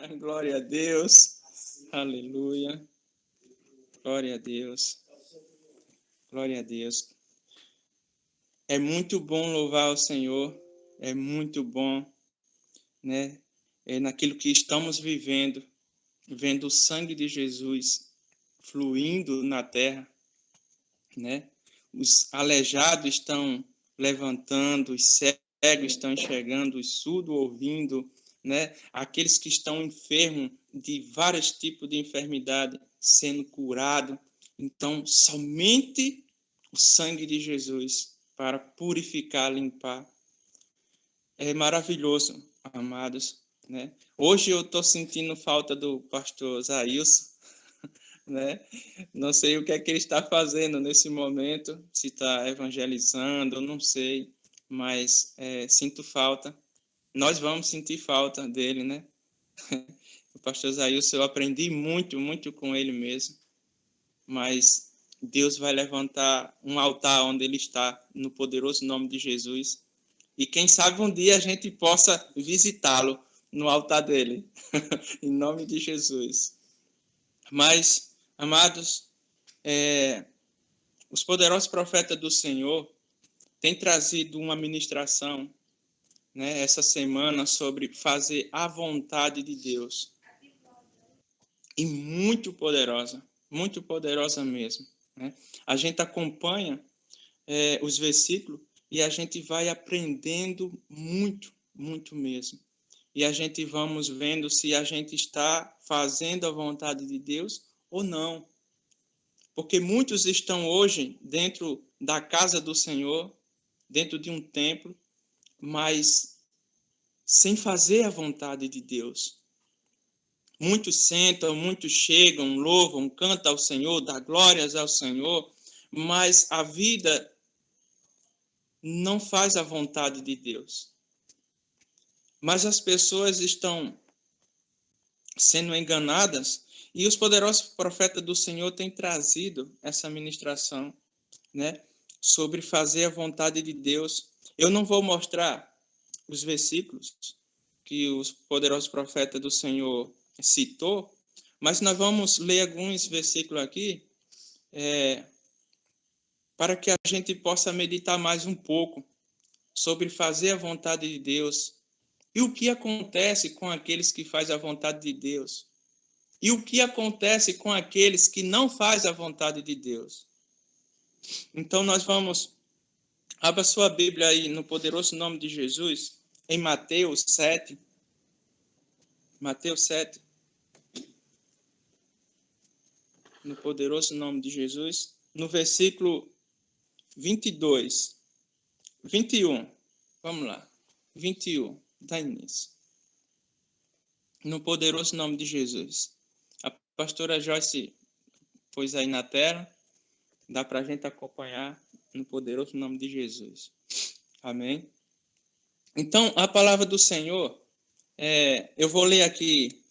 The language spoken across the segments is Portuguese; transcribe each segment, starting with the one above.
Glória a Deus. Aleluia. Glória a Deus. Glória a Deus. É muito bom louvar o Senhor. É muito bom, né? É naquilo que estamos vivendo, vendo o sangue de Jesus fluindo na terra, né? Os aleijados estão levantando, os cegos estão enxergando, os surdos ouvindo, né? Aqueles que estão enfermos de vários tipos de enfermidade sendo curados. Então, somente o sangue de Jesus para purificar, limpar. É maravilhoso, amados, né? Hoje eu estou sentindo falta do pastor Zailson, né? Não sei o que é que ele está fazendo nesse momento, se está evangelizando, não sei, mas sinto falta. Nós vamos sentir falta dele, né? O pastor Zailson, eu aprendi muito, muito com ele mesmo, mas Deus vai levantar um altar onde ele está, no poderoso nome de Jesus, e quem sabe um dia a gente possa visitá-lo no altar dele, em nome de Jesus. Mas, amados, os poderosos profetas do Senhor têm trazido uma ministração, né, essa semana sobre fazer a vontade de Deus. E muito poderosa mesmo, né? A gente acompanha os versículos e a gente vai aprendendo muito, muito mesmo. E a gente vamos vendo se a gente está fazendo a vontade de Deus ou não. Porque muitos estão hoje dentro da casa do Senhor, dentro de um templo, mas sem fazer a vontade de Deus. Muitos sentam, muitos chegam, louvam, cantam ao Senhor, dão glórias ao Senhor, mas a vida não faz a vontade de Deus. Mas as pessoas estão sendo enganadas e os poderosos profetas do Senhor têm trazido essa ministração, né, sobre fazer a vontade de Deus. Eu não vou mostrar os versículos que os poderosos profetas do Senhor citou, mas nós vamos ler alguns versículos aqui para que a gente possa meditar mais um pouco sobre fazer a vontade de Deus e o que acontece com aqueles que fazem a vontade de Deus e o que acontece com aqueles que não fazem a vontade de Deus. Então nós vamos, abra sua Bíblia aí no poderoso nome de Jesus, em Mateus 7. Mateus 7. No poderoso nome de Jesus, no versículo 22, 21, vamos lá, 21, dá início. No poderoso nome de Jesus. A pastora Joyce pôs aí na tela, dá para a gente acompanhar no poderoso nome de Jesus. Amém? Então, a palavra do Senhor, eu vou ler aqui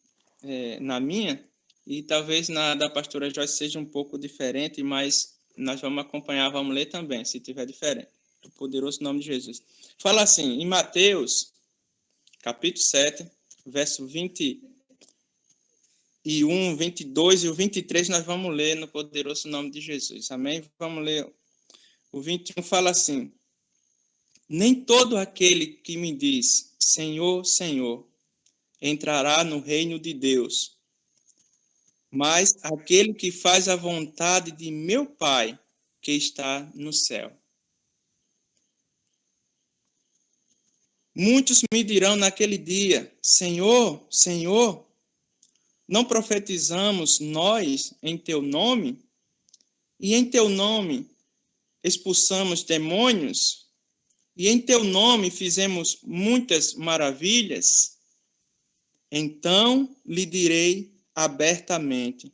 na minha, e talvez na da pastora Joyce seja um pouco diferente, mas nós vamos acompanhar, vamos ler também, se tiver diferente. No poderoso nome de Jesus. Fala assim, em Mateus, capítulo 7, verso 21, 22 e o 23, nós vamos ler no poderoso nome de Jesus. Amém? Vamos ler. O 21 fala assim, nem todo aquele que me diz, Senhor, Senhor, entrará no reino de Deus, mas aquele que faz a vontade de meu Pai, que está no céu. Muitos me dirão naquele dia, Senhor, Senhor, não profetizamos nós em teu nome? E em teu nome expulsamos demônios? E em teu nome fizemos muitas maravilhas? Então lhe direi abertamente,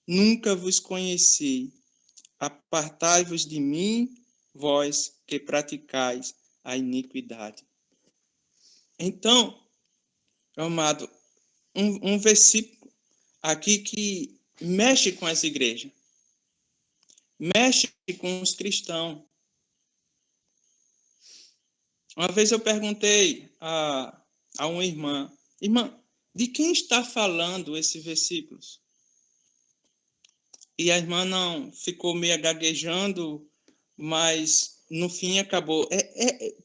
nunca vos conheci. Apartai-vos de mim, vós que praticais a iniquidade. Então, amado, um versículo aqui que mexe com as igrejas, mexe com os cristãos. Uma vez eu perguntei a uma irmã, De quem está falando esses versículos? E a irmã não ficou meio gaguejando, mas no fim acabou.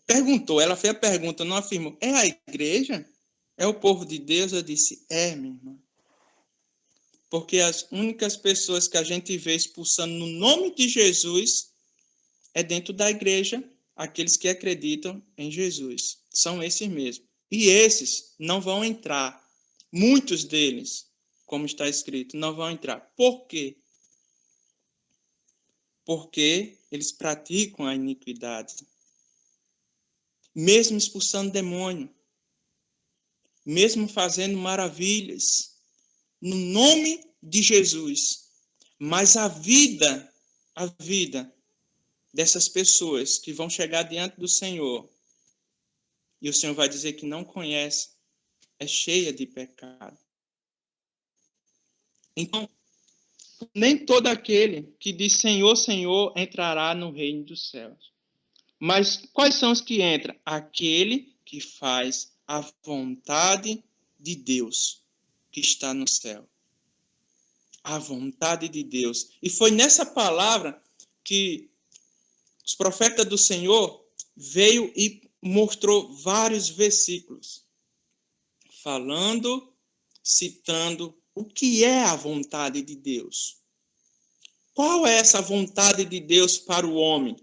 Perguntou, ela fez a pergunta, não afirmou. É a igreja? É o povo de Deus? Eu disse, minha irmã. Porque as únicas pessoas que a gente vê expulsando no nome de Jesus é dentro da igreja, aqueles que acreditam em Jesus. São esses mesmos. E esses não vão entrar. Muitos deles, como está escrito, não vão entrar. Por quê? Porque eles praticam a iniquidade. Mesmo expulsando demônio, mesmo fazendo maravilhas, no nome de Jesus. Mas a vida dessas pessoas que vão chegar diante do Senhor, e o Senhor vai dizer que não conhece, é cheia de pecado. Então, nem todo aquele que diz Senhor, Senhor entrará no reino dos céus. Mas quais são os que entram? Aquele que faz a vontade de Deus que está no céu. A vontade de Deus. E foi nessa palavra que os profetas do Senhor veio e mostrou vários versículos falando, citando o que é a vontade de Deus. Qual é essa vontade de Deus para o homem?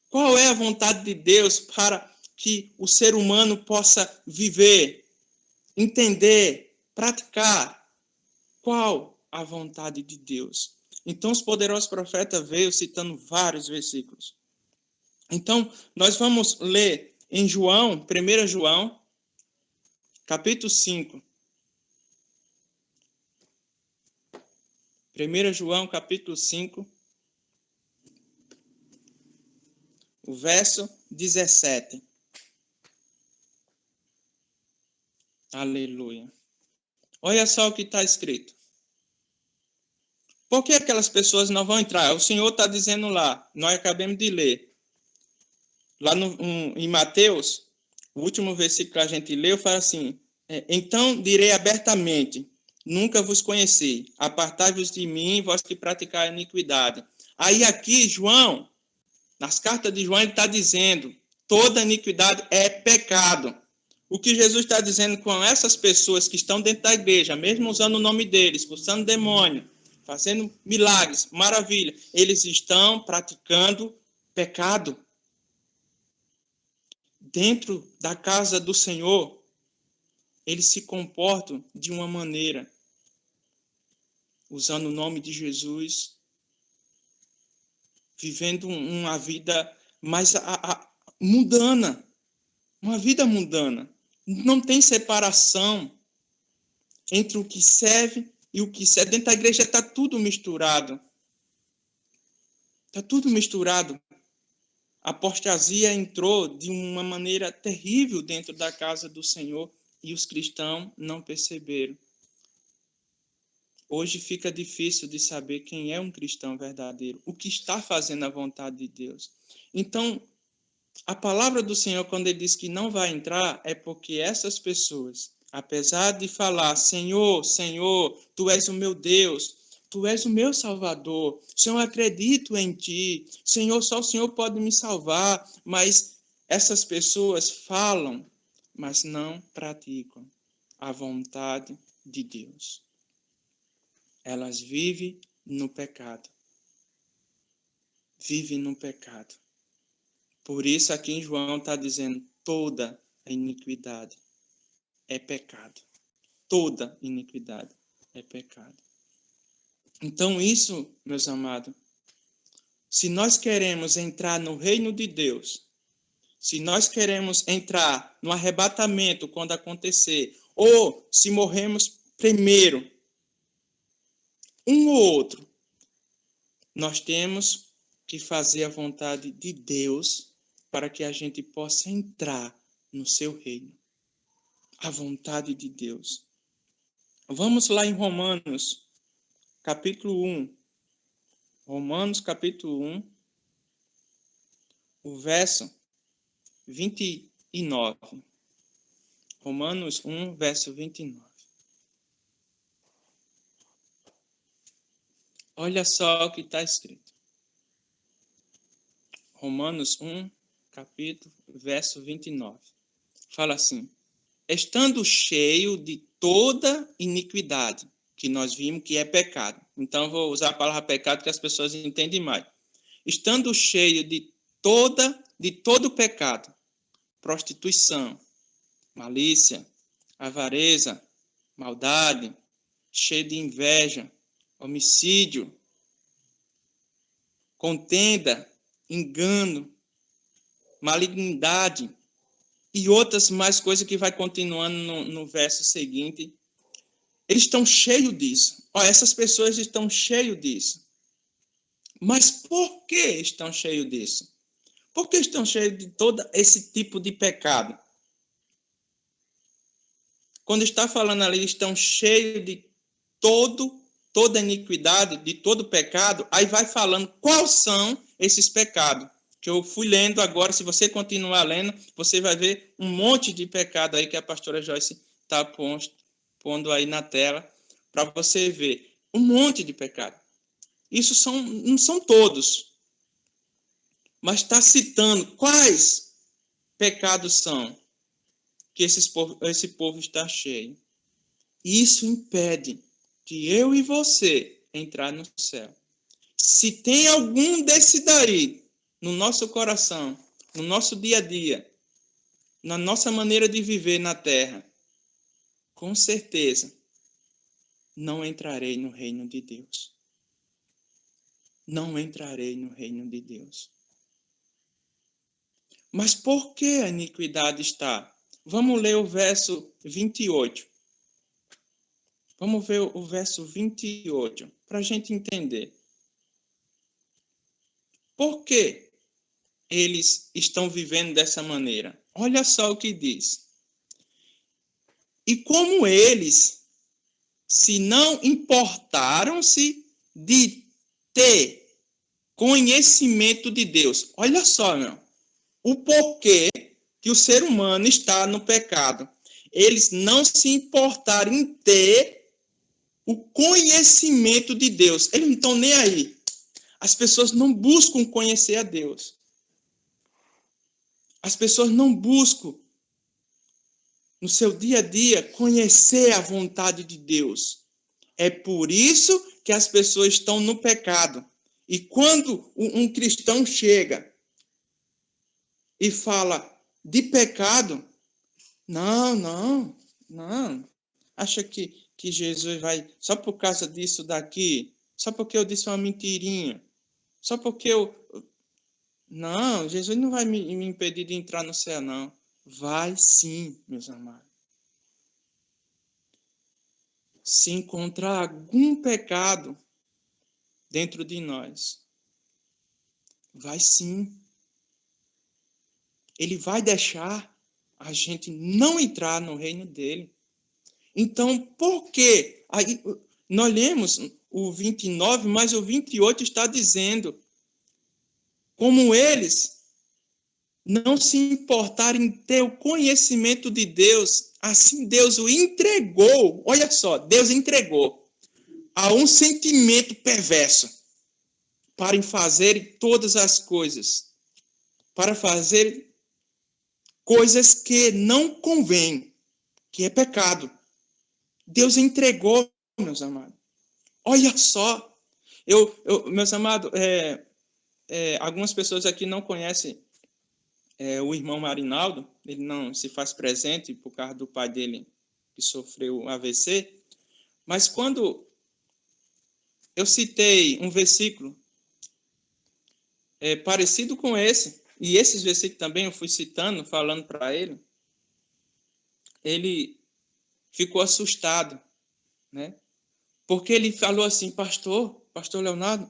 Qual é a vontade de Deus para que o ser humano possa viver, entender, praticar? Qual a vontade de Deus? Então, os poderosos profetas veio citando vários versículos. Então, nós vamos ler em João, 1 João, capítulo 5. 1 João, capítulo 5, o verso 17. Aleluia. Olha só o que está escrito. Por que aquelas pessoas não vão entrar? O Senhor está dizendo lá, nós acabamos de ler. Lá em Mateus, o último versículo que a gente leu, fala assim, então direi abertamente, nunca vos conheci, apartai-vos de mim, vós que praticais a iniquidade. Aí aqui, João, nas cartas de João, ele está dizendo, toda iniquidade é pecado. O que Jesus está dizendo com essas pessoas que estão dentro da igreja, mesmo usando o nome deles, expulsando demônio, fazendo milagres, maravilha, eles estão praticando pecado. Dentro da casa do Senhor, eles se comportam de uma maneira, usando o nome de Jesus, vivendo uma vida mais mundana, uma vida mundana. Não tem separação entre o que serve e o que serve. Dentro da igreja está tudo misturado. Está tudo misturado. A apostasia entrou de uma maneira terrível dentro da casa do Senhor e os cristãos não perceberam. Hoje fica difícil de saber quem é um cristão verdadeiro, o que está fazendo a vontade de Deus. Então, a palavra do Senhor, quando ele diz que não vai entrar, é porque essas pessoas, apesar de falar, Senhor, Senhor, Tu és o meu Deus, Tu és o meu Salvador, Senhor, eu acredito em Ti, Senhor, só o Senhor pode me salvar, mas essas pessoas falam, mas não praticam a vontade de Deus. Elas vivem no pecado. Vivem no pecado. Por isso aqui em João está dizendo, toda a iniquidade é pecado. Toda iniquidade é pecado. Então isso, meus amados, se nós queremos entrar no reino de Deus, se nós queremos entrar no arrebatamento quando acontecer, ou se morremos primeiro, um ou outro, nós temos que fazer a vontade de Deus para que a gente possa entrar no seu reino. A vontade de Deus. Vamos lá em Romanos, capítulo 1. Romanos, capítulo 1, o verso 29. Romanos 1, verso 29. Olha só o que está escrito. Romanos 1, capítulo, verso 29. Fala assim: estando cheio de toda iniquidade, que nós vimos que é pecado. Então, vou usar a palavra pecado que as pessoas entendem mais. Estando cheio de todo pecado, prostituição, malícia, avareza, maldade, cheio de inveja, homicídio, contenda, engano, malignidade e outras mais coisas que vai continuando no verso seguinte. Eles estão cheios disso. Essas pessoas estão cheias disso. Mas por que estão cheios disso? Por que estão cheios de todo esse tipo de pecado? Quando está falando ali, estão cheios de toda iniquidade, de todo pecado, aí vai falando quais são esses pecados. Que eu fui lendo agora, se você continuar lendo, você vai ver um monte de pecado aí que a pastora Joyce está pondo aí na tela, para você ver. Um monte de pecado. Isso não são todos. Mas está citando quais pecados são que esse povo está cheio. Isso impede de eu e você entrar no céu. Se tem algum desse daí no nosso coração, no nosso dia a dia, na nossa maneira de viver na terra, com certeza não entrarei no reino de Deus. Não entrarei no reino de Deus. Mas por que a iniquidade está? Vamos ler o verso 28. Vamos ver o verso 28, para a gente entender. Por que eles estão vivendo dessa maneira? Olha só o que diz. E como eles, se não importaram-se de ter conhecimento de Deus. Olha só, meu. O porquê que o ser humano está no pecado. Eles não se importaram em ter o conhecimento de Deus. Eles não estão nem aí. As pessoas não buscam conhecer a Deus. As pessoas não buscam, no seu dia a dia, conhecer a vontade de Deus. É por isso que as pessoas estão no pecado. E quando um cristão chega e fala de pecado, não. Acha que Jesus vai, só por causa disso daqui, só porque eu disse uma mentirinha, só porque não, Jesus não vai me impedir de entrar no céu, não. Vai sim, meus amados. Se encontrar algum pecado dentro de nós, vai sim. Ele vai deixar a gente não entrar no reino dele. Então, por quê? Aí, nós lemos o 29, mas o 28 está dizendo como eles não se importarem em ter o conhecimento de Deus, assim Deus o entregou, olha só, Deus entregou a um sentimento perverso para fazer todas as coisas, para fazer coisas que não convêm, que é pecado. Deus entregou, meus amados. Olha só, meus amados, algumas pessoas aqui não conhecem o irmão Marinaldo, ele não se faz presente por causa do pai dele que sofreu AVC, mas quando eu citei um versículo parecido com esse, e esses versículos também eu fui citando, falando para ele, ele ficou assustado, né? Porque ele falou assim, pastor Leonardo,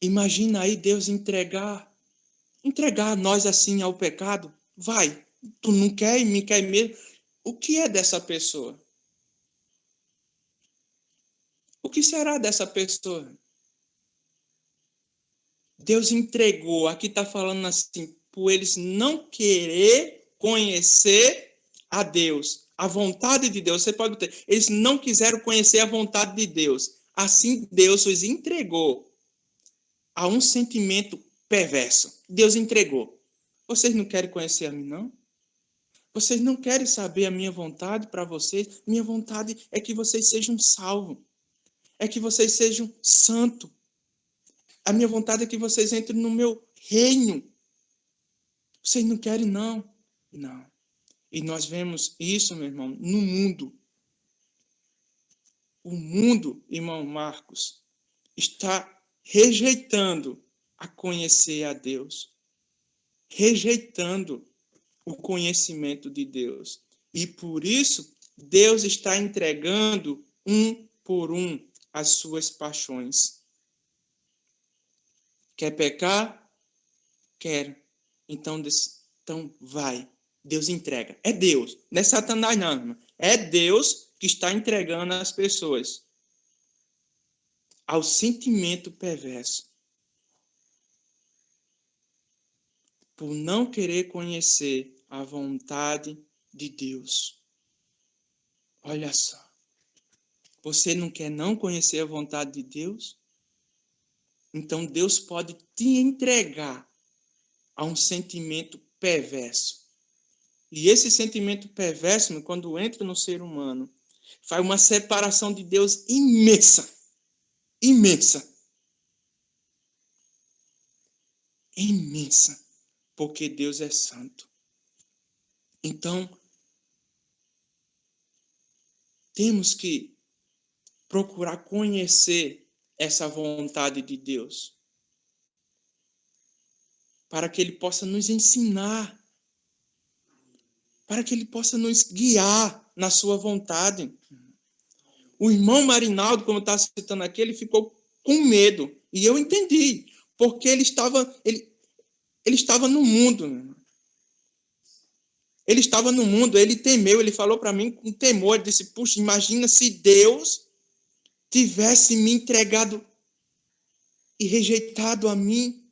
imagina aí Deus entregar nós assim ao pecado. Vai, tu não quer e me quer mesmo. O que é dessa pessoa? O que será dessa pessoa? Deus entregou, aqui está falando assim, por eles não querer conhecer a Deus, a vontade de Deus. Você pode ter. Eles não quiseram conhecer a vontade de Deus. Assim, Deus os entregou a um sentimento perverso. Deus entregou. Vocês não querem conhecer a mim, não? Vocês não querem saber a minha vontade para vocês? Minha vontade é que vocês sejam salvos. É que vocês sejam santos. A minha vontade é que vocês entrem no meu reino. Vocês não querem, não? Não. E nós vemos isso, meu irmão, no mundo. O mundo, irmão Marcos, está rejeitando a conhecer a Deus. Rejeitando o conhecimento de Deus. E por isso, Deus está entregando um por um as suas paixões. Quer pecar? Quer. Então vai. Deus entrega. É Deus. Não é Satanás, não, irmão. É Deus que está entregando as pessoas ao sentimento perverso. Por não querer conhecer a vontade de Deus. Olha só. Você não quer não conhecer a vontade de Deus? Então Deus pode te entregar a um sentimento perverso. E esse sentimento perverso, quando entra no ser humano, faz uma separação de Deus imensa. Imensa. Imensa. Porque Deus é santo. Então, temos que procurar conhecer essa vontade de Deus. Para que Ele possa nos ensinar. Para que Ele possa nos guiar na sua vontade. O irmão Marinaldo, como está citando aqui, ele ficou com medo. E eu entendi. Porque ele estava no mundo. Ele estava no mundo, ele temeu, ele falou para mim com temor, ele disse, puxa, imagina se Deus tivesse me entregado e rejeitado a mim,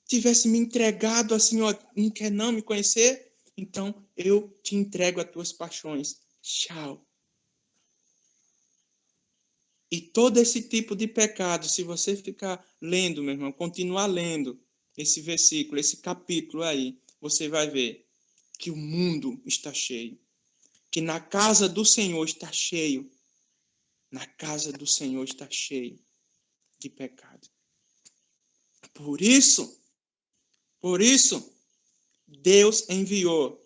tivesse me entregado assim, ó, não quer não me conhecer? Então eu te entrego as tuas paixões. Tchau. E todo esse tipo de pecado, se você ficar lendo, meu irmão, continuar lendo esse versículo, esse capítulo aí, você vai ver que o mundo está cheio. Que na casa do Senhor está cheio. Na casa do Senhor está cheio de pecado. Por isso, Deus enviou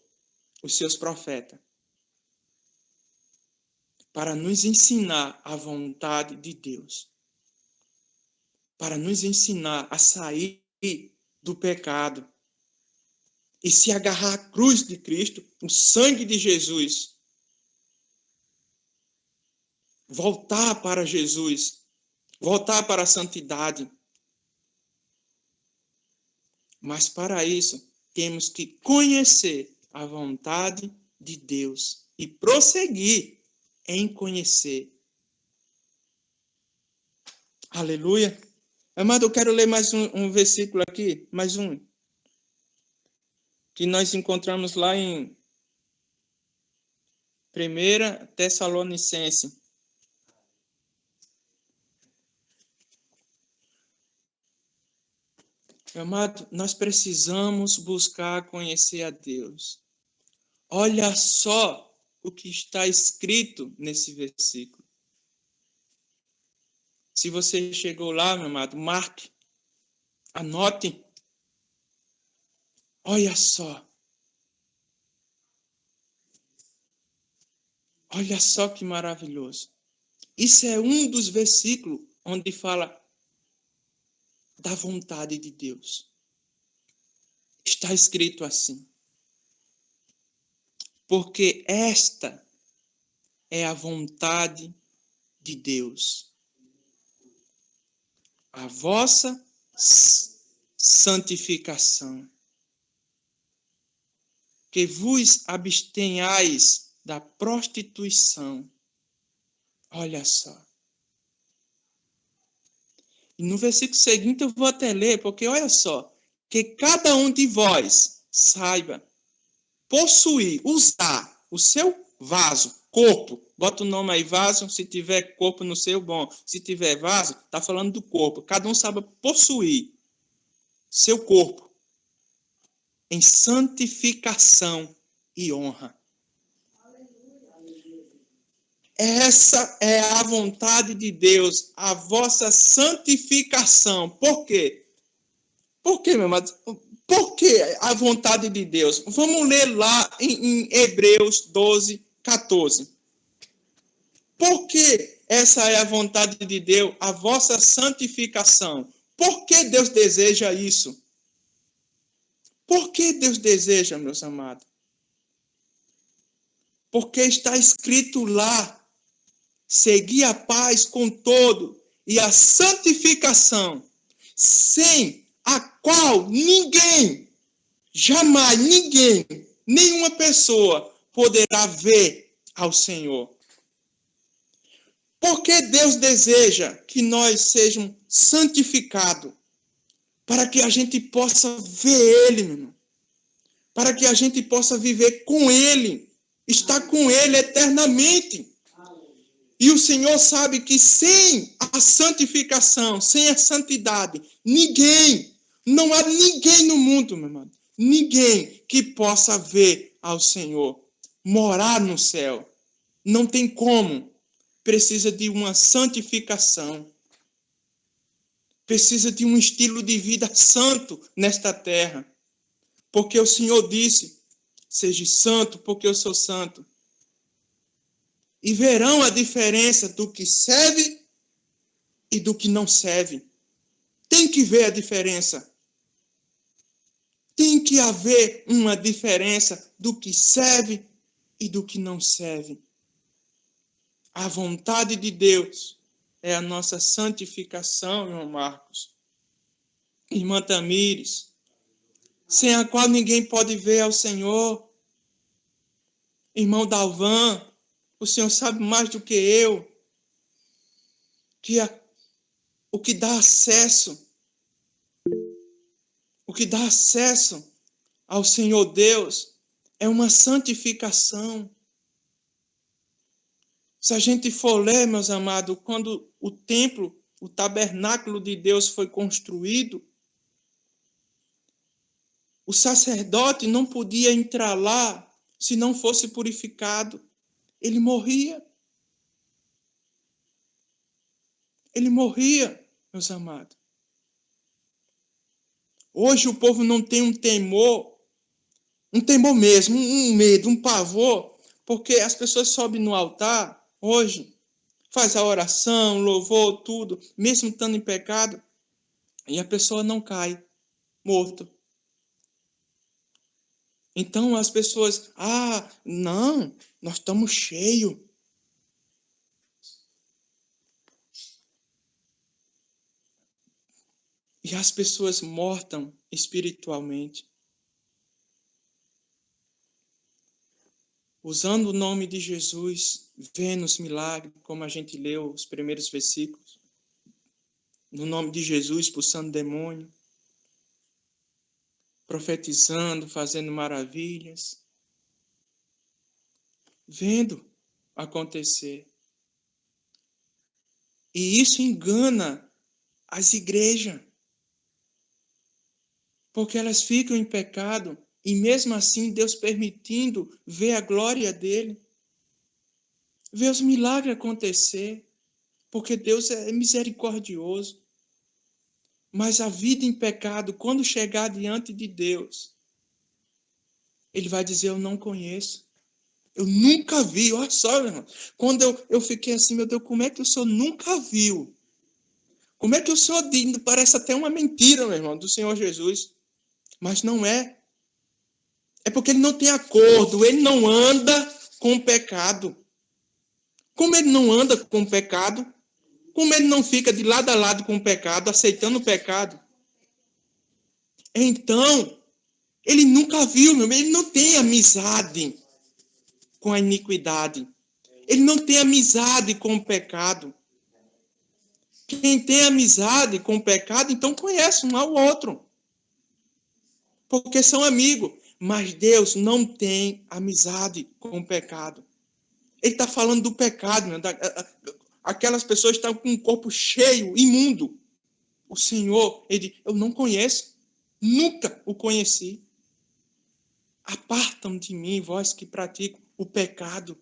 os seus profetas para nos ensinar a vontade de Deus. Para nos ensinar a sair do pecado e se agarrar à cruz de Cristo, o sangue de Jesus. Voltar para Jesus. Voltar para a santidade. Mas para isso, temos que conhecer a vontade de Deus e prosseguir em conhecer. Aleluia. Amado, eu quero ler mais um versículo aqui, mais um, que nós encontramos lá em 1 Tessalonicenses. Amado, nós precisamos buscar conhecer a Deus. Olha só o que está escrito nesse versículo. Se você chegou lá, meu amado, marque, anote. Olha só. Olha só que maravilhoso. Isso é um dos versículos onde fala da vontade de Deus. Está escrito assim. Porque esta é a vontade de Deus. A vossa santificação. Que vos abstenhais da prostituição. Olha só. E no versículo seguinte eu vou até ler, porque olha só. Que cada um de vós saiba possuir, usar o seu vaso, corpo, bota o nome aí, vaso, se tiver corpo no seu, bom. Se tiver vaso, está falando do corpo. Cada um sabe possuir seu corpo em santificação e honra. Essa é a vontade de Deus, a vossa santificação. Por quê? Por quê, meu amado? Por que a vontade de Deus? Vamos ler lá em Hebreus 12, 14. Por que essa é a vontade de Deus, a vossa santificação? Por que Deus deseja isso? Por que Deus deseja, meus amados? Porque está escrito lá, seguir a paz com todo e a santificação, sem a qual ninguém, jamais ninguém, nenhuma pessoa poderá ver ao Senhor. Porque Deus deseja que nós sejamos santificados, para que a gente possa ver Ele, meu irmão. Para que a gente possa viver com Ele, estar com Ele eternamente. E o Senhor sabe que sem a santificação, sem a santidade, não há ninguém no mundo, meu irmão, ninguém que possa ver ao Senhor, morar no céu. Não tem como. Precisa de uma santificação. Precisa de um estilo de vida santo nesta terra. Porque o Senhor disse, seja santo, porque eu sou santo. E verão a diferença do que serve e do que não serve. Tem que ver a diferença. Tem que haver uma diferença do que serve e do que não serve. A vontade de Deus é a nossa santificação, irmão Marcos. Irmã Tamires, sem a qual ninguém pode ver ao Senhor. Irmão Dalvan, o Senhor sabe mais do que eu, que o que dá acesso ao Senhor Deus é uma santificação. Se a gente for ler, meus amados, quando o templo, o tabernáculo de Deus foi construído, o sacerdote não podia entrar lá se não fosse purificado. Ele morria. Ele morria, meus amados. Hoje o povo não tem um temor mesmo, um medo, um pavor, porque as pessoas sobem no altar hoje, faz a oração, louvor, tudo, mesmo estando em pecado, e a pessoa não cai morto. Então as pessoas, não, nós estamos cheios. E as pessoas mortam espiritualmente. Usando o nome de Jesus, vendo os milagres, como a gente leu os primeiros versículos. No nome de Jesus, expulsando demônio. Profetizando, fazendo maravilhas. Vendo acontecer. E isso engana as igrejas. Porque elas ficam em pecado. E mesmo assim, Deus permitindo ver a glória dele. Ver os milagres acontecer. Porque Deus é misericordioso. Mas a vida em pecado, quando chegar diante de Deus, ele vai dizer, eu não conheço. Eu nunca vi. Olha só, meu irmão. Quando eu fiquei assim, meu Deus, como é que o Senhor nunca viu? Como é que o Senhor diz? Parece até uma mentira, meu irmão, do Senhor Jesus. Mas não é. É porque ele não tem acordo, ele não anda com o pecado. Como ele não anda com o pecado, como ele não fica de lado a lado com o pecado, aceitando o pecado, então, ele nunca viu, meu irmão, ele não tem amizade com a iniquidade. Ele não tem amizade com o pecado. Quem tem amizade com o pecado, então conhece um ao outro. Porque são amigos. Mas Deus não tem amizade com o pecado. Ele está falando do pecado, meu. Aquelas pessoas estão com um corpo cheio, imundo. O Senhor, ele diz, eu não conheço, nunca o conheci. Apartam de mim, vós que praticam o pecado.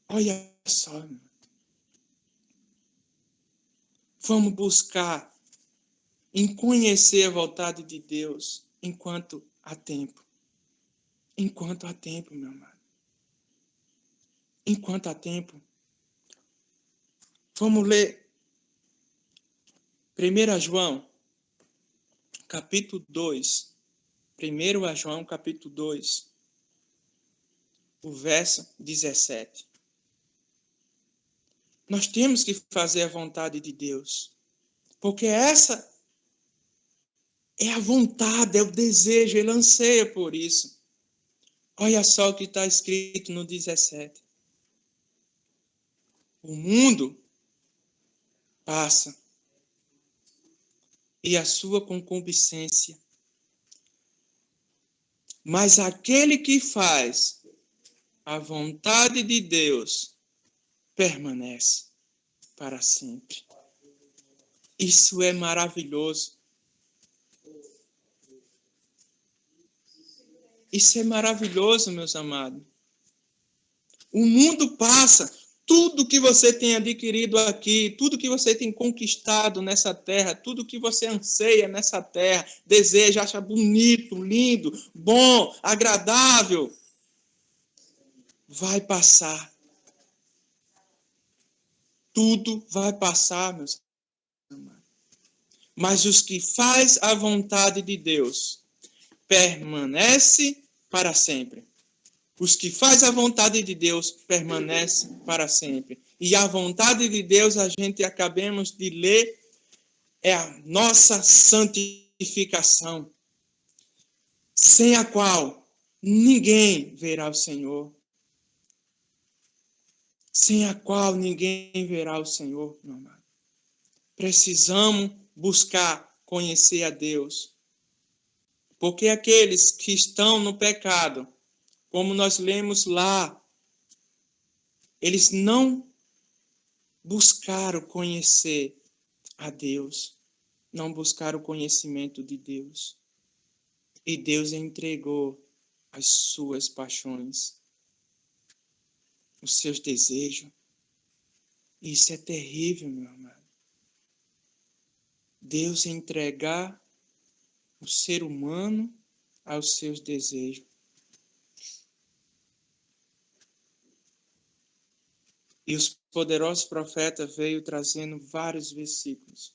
Olha só, meu. Vamos buscar em conhecer a vontade de Deus enquanto há tempo. Enquanto há tempo, meu amado. Enquanto há tempo. Vamos ler 1 João, capítulo 2. 1 João, capítulo 2, o verso 17. Nós temos que fazer a vontade de Deus. Porque essa é a vontade, é o desejo, ele anseia por isso. Olha só o que está escrito no 17. O mundo passa e a sua concupiscência. Mas aquele que faz a vontade de Deus permanece para sempre. Isso é maravilhoso. Isso é maravilhoso, meus amados. O mundo passa. Tudo que você tem adquirido aqui, tudo que você tem conquistado nessa terra, tudo que você anseia nessa terra, deseja, acha bonito, lindo, bom, agradável, vai passar. Tudo vai passar, meus amados. Mas os que faz a vontade de Deus permanece para sempre. Os que faz a vontade de Deus permanece para sempre. E a vontade de Deus, a gente acabamos de ler, é a nossa santificação, sem a qual ninguém verá o Senhor. Sem a qual ninguém verá o Senhor, meu amado. Precisamos buscar conhecer a Deus. Porque aqueles que estão no pecado, como nós lemos lá, eles não buscaram conhecer a Deus, não buscaram o conhecimento de Deus. E Deus entregou as suas paixões, os seus desejos. Isso é terrível, meu amado. Deus entregar o ser humano aos seus desejos. E os poderosos profetas veio trazendo vários versículos,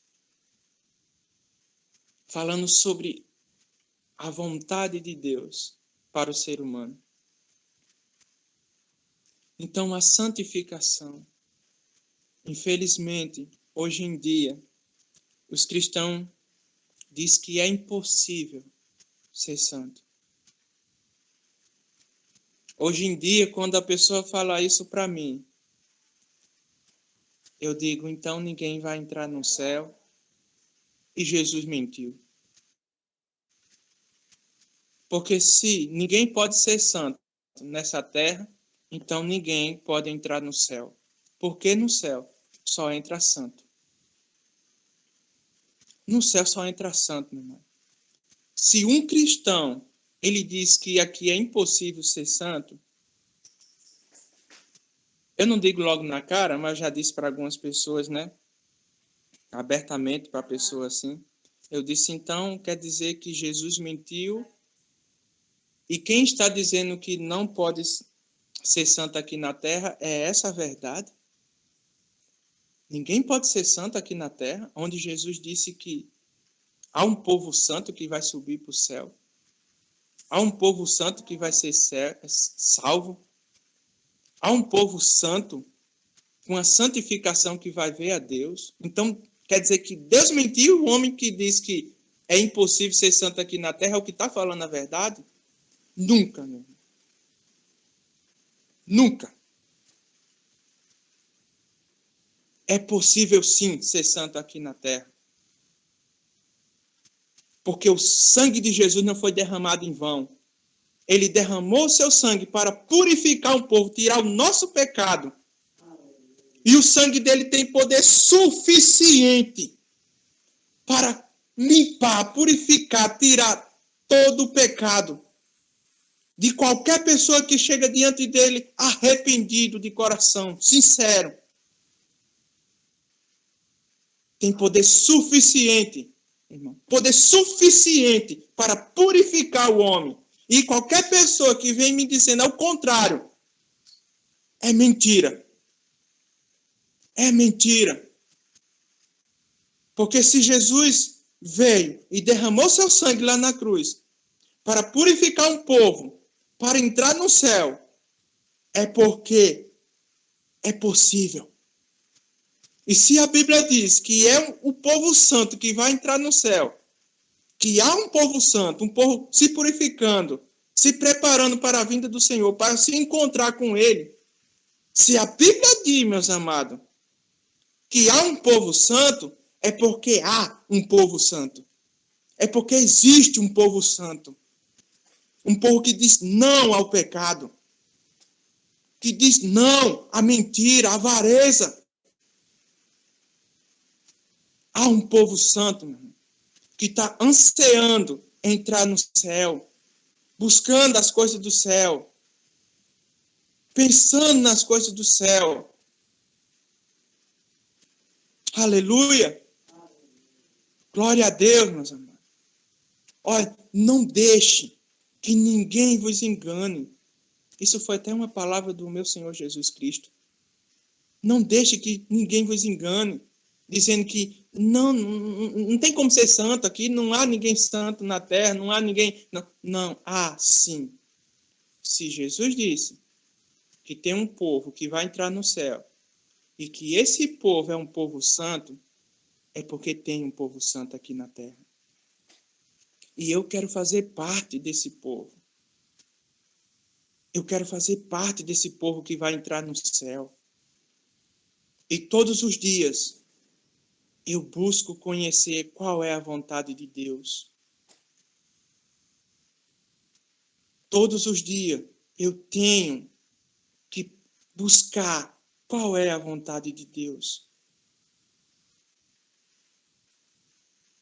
falando sobre a vontade de Deus para o ser humano. Então, a santificação, infelizmente, hoje em dia, os cristãos dizem que é impossível ser santo. Hoje em dia, quando a pessoa fala isso para mim, eu digo, então ninguém vai entrar no céu e Jesus mentiu. Porque se ninguém pode ser santo nessa terra, então ninguém pode entrar no céu. Porque no céu só entra santo. No céu só entra santo, meu irmão. Se um cristão, ele diz que aqui é impossível ser santo, eu não digo logo na cara, mas já disse para algumas pessoas, né? Abertamente para pessoas assim. Eu disse, então, quer dizer que Jesus mentiu. E quem está dizendo que não pode ser santo aqui na terra é essa a verdade? Ninguém pode ser santo aqui na terra, onde Jesus disse que há um povo santo que vai subir para o céu. Há um povo santo que vai ser salvo. Há um povo santo com a santificação que vai ver a Deus. Então, quer dizer que Deus mentiu, o homem que diz que é impossível ser santo aqui na terra é o que está falando a verdade? Nunca, meu irmão. Nunca. É possível, sim, ser santo aqui na terra. Porque o sangue de Jesus não foi derramado em vão. ele derramou o seu sangue para purificar o povo, tirar o nosso pecado. E o sangue dele tem poder suficiente para limpar, purificar, tirar todo o pecado de qualquer pessoa que chega diante dele arrependido de coração, sincero. Tem poder suficiente, irmão, poder suficiente para purificar o homem. E qualquer pessoa que vem me dizendo ao contrário, é mentira. É mentira. Porque se Jesus veio e derramou seu sangue lá na cruz para purificar um povo, para entrar no céu, é porque é possível. E se a Bíblia diz que é o povo santo que vai entrar no céu, que há um povo santo, um povo se purificando, se preparando para a vinda do Senhor, para se encontrar com Ele, se a Bíblia diz, meus amados, que há um povo santo, é porque há um povo santo. É porque existe um povo santo. Um povo que diz não ao pecado. Que diz não à mentira, à avareza. Há um povo santo, meu irmão, que está ansiando entrar no céu. Buscando as coisas do céu. Pensando nas coisas do céu. Aleluia. Glória a Deus, meus amados. Olha, não deixe que ninguém vos engane. Isso foi até uma palavra do meu Senhor Jesus Cristo. Não deixe que ninguém vos engane, dizendo que não tem como ser santo aqui, não há ninguém santo na terra, não há ninguém... Não, há sim. Se Jesus disse que tem um povo que vai entrar no céu e que esse povo é um povo santo, é porque tem um povo santo aqui na terra. E eu quero fazer parte desse povo. Eu quero fazer parte desse povo que vai entrar no céu. E todos os dias eu busco conhecer qual é a vontade de Deus. Todos os dias eu tenho que buscar qual é a vontade de Deus.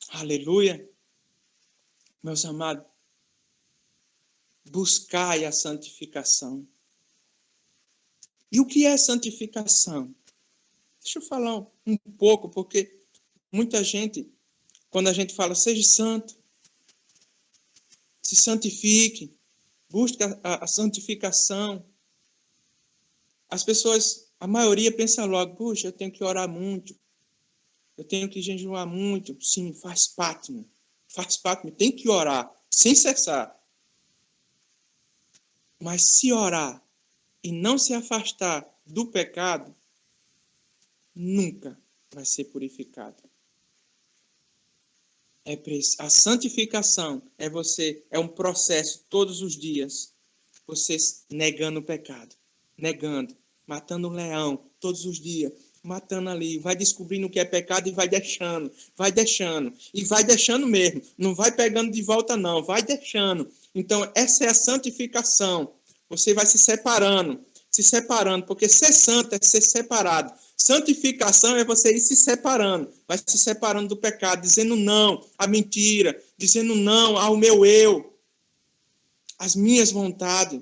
Aleluia. Meus amados, buscai a santificação. E o que é santificação? Deixa eu falar um pouco, porque muita gente, quando a gente fala, seja santo, se santifique, busque a santificação, as pessoas, a maioria pensa logo, puxa, eu tenho que orar muito, eu tenho que jejuar muito. Sim, faz parte, meu. Faz parte, meu. Tem que orar, sem cessar. Mas se orar e não se afastar do pecado, nunca vai ser purificado. A santificação é um processo todos os dias. Você negando o pecado, negando, matando um leão todos os dias, matando ali, vai descobrindo o que é pecado e vai deixando, e vai deixando mesmo. Não vai pegando de volta não, vai deixando. Então essa é a santificação. Você vai se separando, porque ser santo é ser separado. Santificação é você ir se separando, vai se separando do pecado, dizendo não à mentira, dizendo não ao meu eu, às minhas vontades,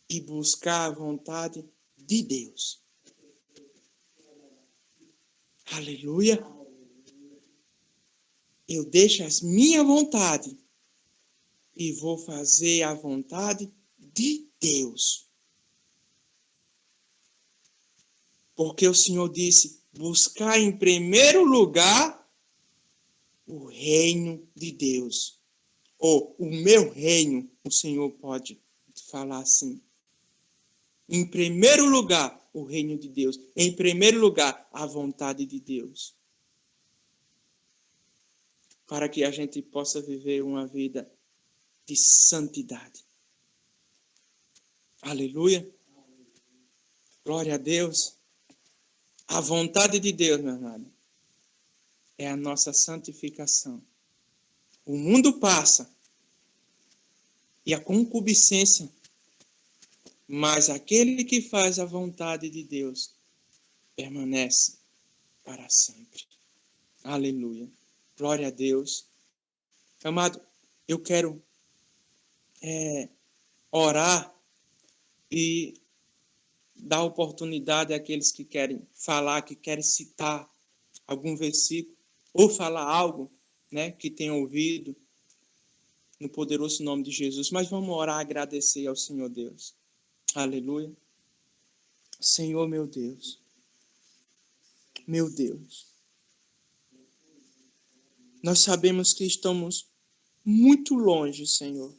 e buscar a vontade de Deus. Aleluia. Eu deixo as minhas vontades e vou fazer a vontade de Deus. Porque o Senhor disse, buscar em primeiro lugar o reino de Deus. Ou o meu reino, o Senhor pode falar assim. Em primeiro lugar, o reino de Deus. Em primeiro lugar, a vontade de Deus. Para que a gente possa viver uma vida de santidade. Aleluia. Glória a Deus. A vontade de Deus, meu amado, é a nossa santificação. O mundo passa. e a concupiscência, mas aquele que faz a vontade de Deus permanece para sempre. Aleluia. Glória a Deus. Amado, eu quero orar e dar oportunidade àqueles que querem falar, que querem citar algum versículo, ou falar algo, né, que tenham ouvido, no poderoso nome de Jesus. Mas vamos orar, agradecer ao Senhor Deus. Aleluia. Senhor, meu Deus. Meu Deus. Nós sabemos que estamos muito longe, Senhor,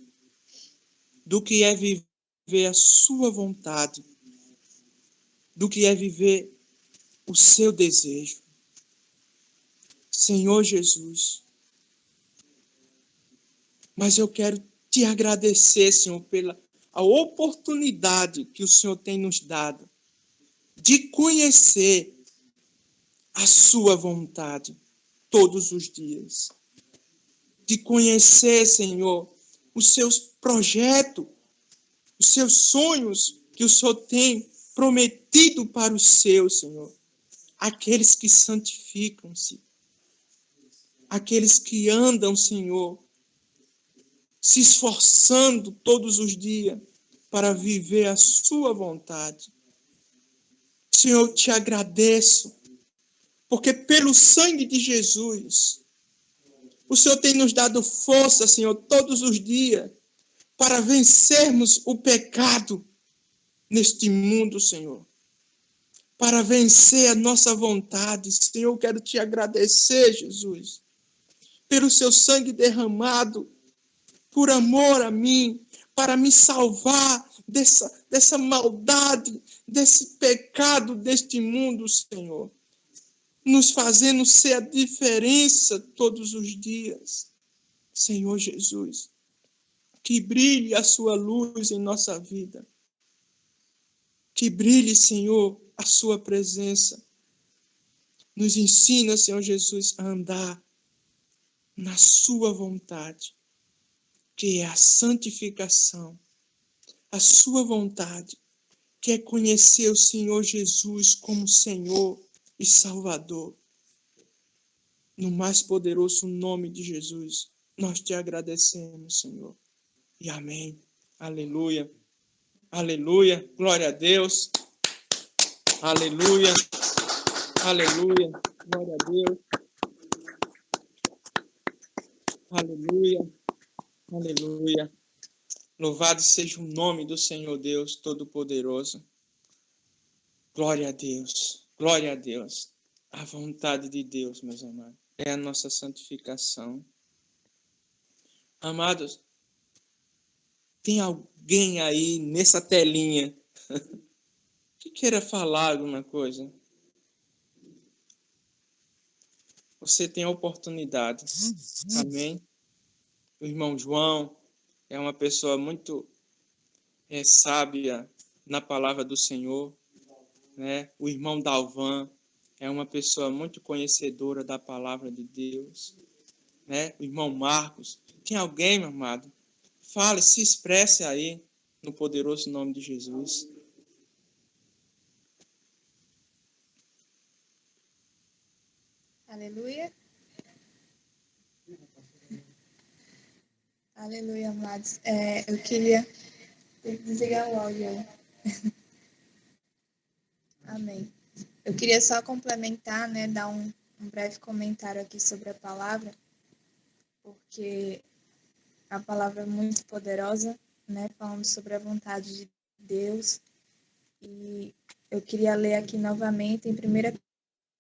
do que é viver a sua vontade, do que é viver o seu desejo. Senhor Jesus, mas eu quero te agradecer, Senhor, pela a oportunidade que o Senhor tem nos dado de conhecer a sua vontade todos os dias. De conhecer, Senhor, os seus projetos, os seus sonhos que o Senhor tem prometido para os seus, Senhor. Aqueles que santificam-se, aqueles que andam, Senhor, se esforçando todos os dias para viver a sua vontade. Senhor, eu te agradeço, porque pelo sangue de Jesus, o Senhor tem nos dado força, Senhor, todos os dias, para vencermos o pecado neste mundo, Senhor. Para vencer a nossa vontade, Senhor, eu quero te agradecer, Jesus, pelo seu sangue derramado, por amor a mim, para me salvar dessa maldade, desse pecado deste mundo, Senhor. Nos fazendo ser a diferença todos os dias. Senhor Jesus, que brilhe a sua luz em nossa vida. Que brilhe, Senhor, a sua presença. Nos ensina, Senhor Jesus, a andar na sua vontade, que é a santificação. A sua vontade, que é conhecer o Senhor Jesus como Senhor e Salvador. No mais poderoso nome de Jesus, nós te agradecemos, Senhor. E amém. Aleluia. Aleluia. Glória a Deus. Aleluia. Aleluia. Glória a Deus. Aleluia. Aleluia. Louvado seja o nome do Senhor Deus Todo-Poderoso. Glória a Deus. Glória a Deus. A vontade de Deus, meus amados, é a nossa santificação. Amados, tem alguém aí nessa telinha que queira falar alguma coisa? Você tem a oportunidade. Amém? O irmão João é uma pessoa muito sábia na palavra do Senhor, né? O irmão Dalvan é uma pessoa muito conhecedora da palavra de Deus, né? O irmão Marcos. Tem alguém, meu amado? Fale, se expresse aí no poderoso nome de Jesus. Aleluia. Aleluia, amados. Eu queria desligar o áudio aí. Amém. Eu queria só complementar, né, dar um breve comentário aqui sobre a palavra, porque a palavra é muito poderosa, né, falando sobre a vontade de Deus. E eu queria ler aqui novamente em 1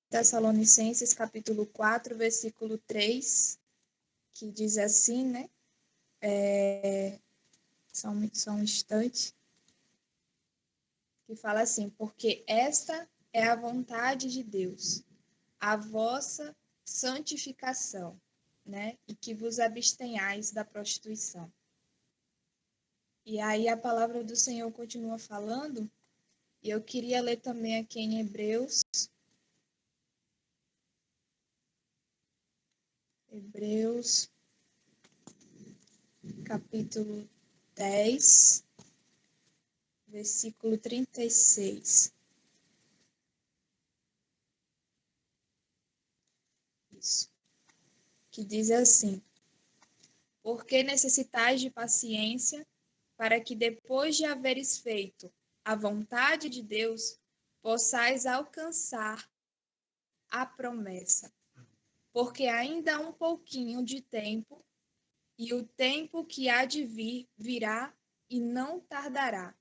Tessalonicenses, capítulo 4, versículo 3, que diz assim, né? Só um instante. Que fala assim: porque esta é a vontade de Deus, a vossa santificação, né? E que vos abstenhais da prostituição. E aí a palavra do Senhor continua falando, e eu queria ler também aqui em Hebreus, capítulo 10, versículo 36. Isso. Que diz assim: porque necessitais de paciência, para que depois de haveres feito a vontade de Deus, possais alcançar a promessa. Porque ainda há um pouquinho de tempo, e o tempo que há de vir virá e não tardará.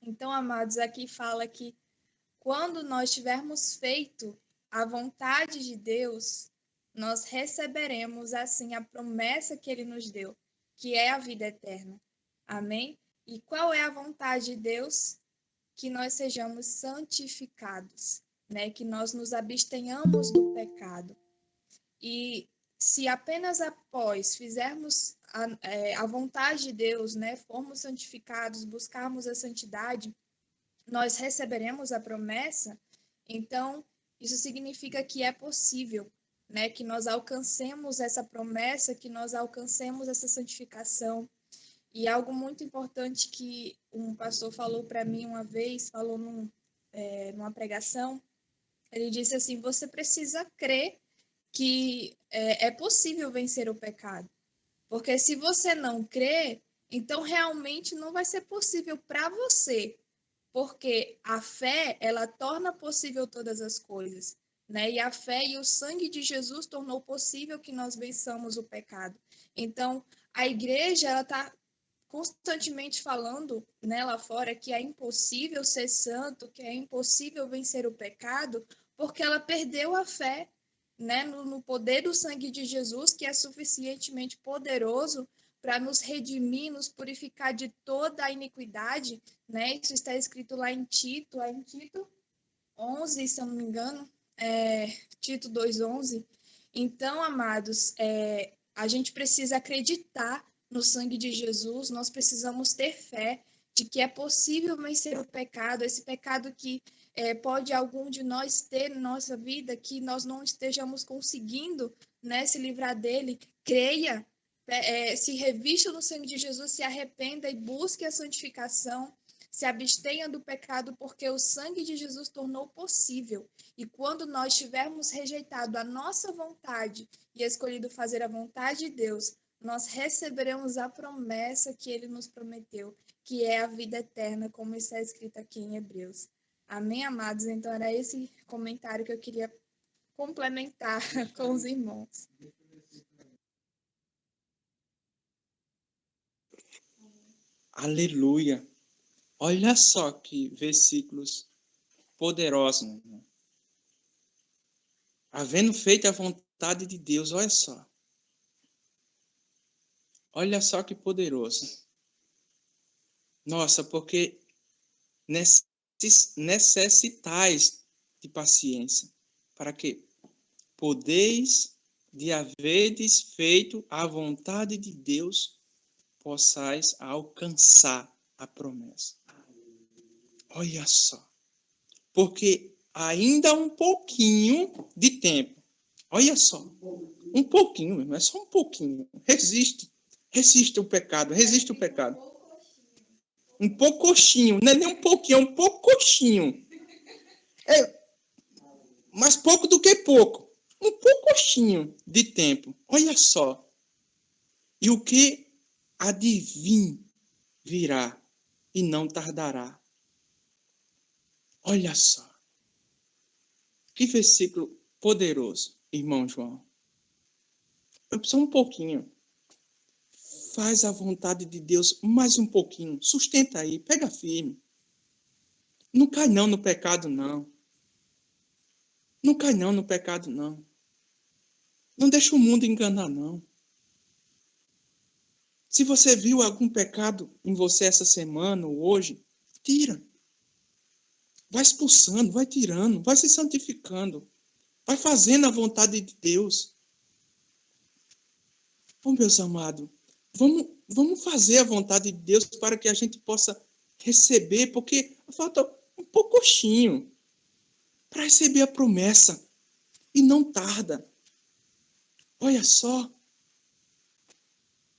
Então, amados, aqui fala que quando nós tivermos feito a vontade de Deus, nós receberemos assim a promessa que ele nos deu, que é a vida eterna. Amém? E qual é a vontade de Deus? Que nós sejamos santificados, né? Que nós nos abstenhamos do pecado. E se apenas após fizermos a vontade de Deus, né? Formos santificados, buscarmos a santidade, nós receberemos a promessa, então isso significa que é possível, né, que nós alcancemos essa promessa, que nós alcancemos essa santificação. E algo muito importante que um pastor falou para mim uma vez, falou numa pregação, ele disse assim: você precisa crer que é possível vencer o pecado. Porque se você não crê, então realmente não vai ser possível para você, porque a fé, ela torna possível todas as coisas, né? E a fé e o sangue de Jesus tornou possível que nós vençamos o pecado. Então, a igreja, ela está constantemente falando, né, lá fora, que é impossível ser santo, que é impossível vencer o pecado, porque ela perdeu a fé, né, no poder do sangue de Jesus, que é suficientemente poderoso para nos redimir, nos purificar de toda a iniquidade, né? Isso está escrito lá em Tito, 11, se eu não me engano, Tito 2:11. Então, amados, a gente precisa acreditar no sangue de Jesus, nós precisamos ter fé de que é possível vencer o pecado, esse pecado que pode algum de nós ter na nossa vida, que nós não estejamos conseguindo, né, se livrar dele. Creia, se revista no sangue de Jesus, se arrependa e busque a santificação, se abstenha do pecado, porque o sangue de Jesus tornou possível. E quando nós tivermos rejeitado a nossa vontade e escolhido fazer a vontade de Deus, nós receberemos a promessa que ele nos prometeu, que é a vida eterna, como está escrito aqui em Hebreus. Amém, amados? Então, era esse comentário que eu queria complementar com os irmãos. Aleluia. Olha só que versículos poderosos, meu irmão. Havendo feito a vontade de Deus, olha só. Olha só que poderoso. Nossa, porque necessitais de paciência, para que podeis, de haverdes feito a vontade de Deus, possais alcançar a promessa. Olha só. Porque ainda um pouquinho de tempo. Olha só. Um pouquinho, não é só um pouquinho. Resiste o pecado, resiste o pecado. Um poucochinho, não é nem um pouquinho, é um poucochinho. É mais pouco do que pouco. Um poucochinho de tempo. Olha só. E o que há de vir virá e não tardará. Olha só. Que versículo poderoso, irmão João. Só um pouquinho. Faz a vontade de Deus mais um pouquinho. Sustenta aí, pega firme. Não cai não no pecado, não. Não cai não no pecado, não. Não deixa o mundo enganar, não. Se você viu algum pecado em você essa semana ou hoje, tira. Vai expulsando, vai tirando, vai se santificando. Vai fazendo a vontade de Deus. Bom, meus amados, vamos fazer a vontade de Deus para que a gente possa receber, porque falta um pouquinho para receber a promessa. E não tarda. Olha só.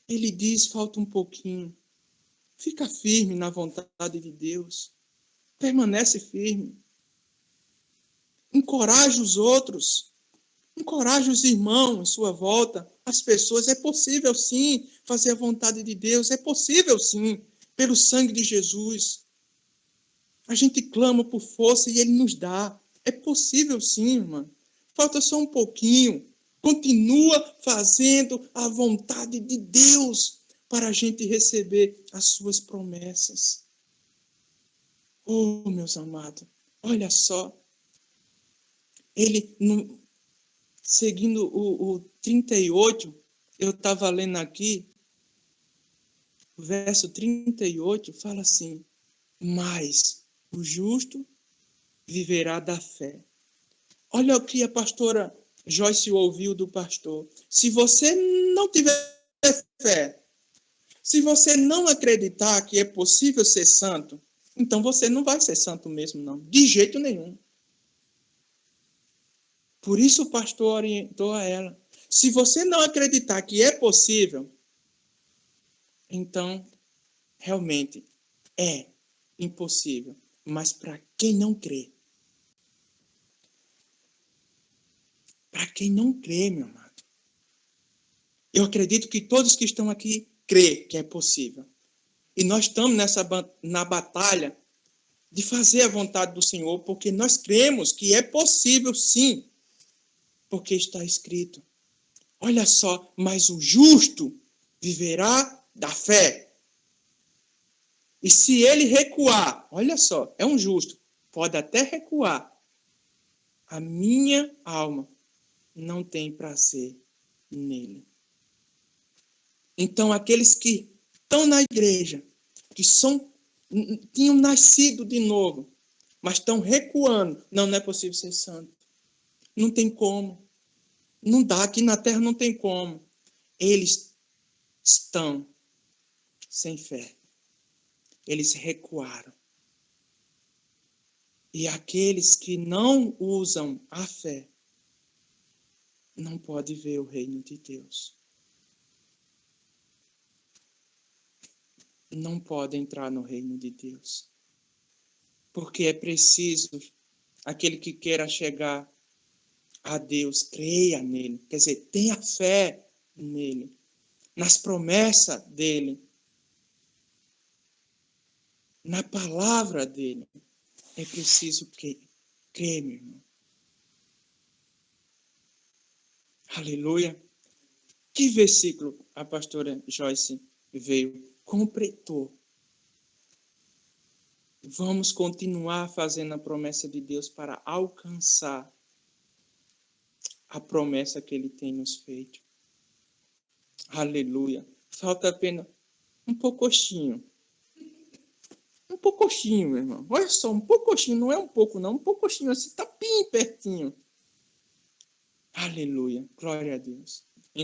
Ele diz, falta um pouquinho. Fica firme na vontade de Deus. Permanece firme. Encoraje os outros. Encoraje os irmãos em sua volta, as pessoas. É possível, sim, fazer a vontade de Deus. É possível, sim, pelo sangue de Jesus. A gente clama por força e Ele nos dá. É possível, sim, irmã. Falta só um pouquinho. Continua fazendo a vontade de Deus para a gente receber as suas promessas. Oh, meus amados, olha só. Ele, seguindo o 38, eu estava lendo aqui, o verso 38 fala assim: mas o justo viverá da fé. Olha o que a pastora Joyce ouviu do pastor. Se você não tiver fé, se você não acreditar que é possível ser santo, então você não vai ser santo mesmo, não. De jeito nenhum. Por isso o pastor orientou a ela. Se você não acreditar que é possível, então realmente é impossível. Mas para quem não crê, meu amado, eu acredito que todos que estão aqui crê que é possível. E nós estamos na batalha de fazer a vontade do Senhor, porque nós cremos que é possível, sim, porque está escrito. Olha só, mas o justo viverá da fé. E se ele recuar, olha só, é um justo, pode até recuar. A minha alma não tem prazer nele. Então, aqueles que estão na igreja, que tinham nascido de novo, mas estão recuando, não é possível ser santo. Não tem como. Não dá, aqui na terra não tem como. Eles estão sem fé. Eles recuaram. E aqueles que não usam a fé não podem ver o reino de Deus. Não podem entrar no reino de Deus. Porque é preciso aquele que queira chegar a Deus, creia nele. Quer dizer, tenha fé nele, nas promessas dele, na palavra dele. É preciso crer, meu irmão. Aleluia. Que versículo a pastora Joyce veio? Completou. Vamos continuar fazendo a promessa de Deus para alcançar a promessa que Ele tem nos feito. Aleluia. Falta apenas um pouquinho. Um pouquinho, meu irmão. Olha só, um pouquinho. Não é um pouco, não. Um pouquinho assim, tá bem pertinho. Aleluia. Glória a Deus.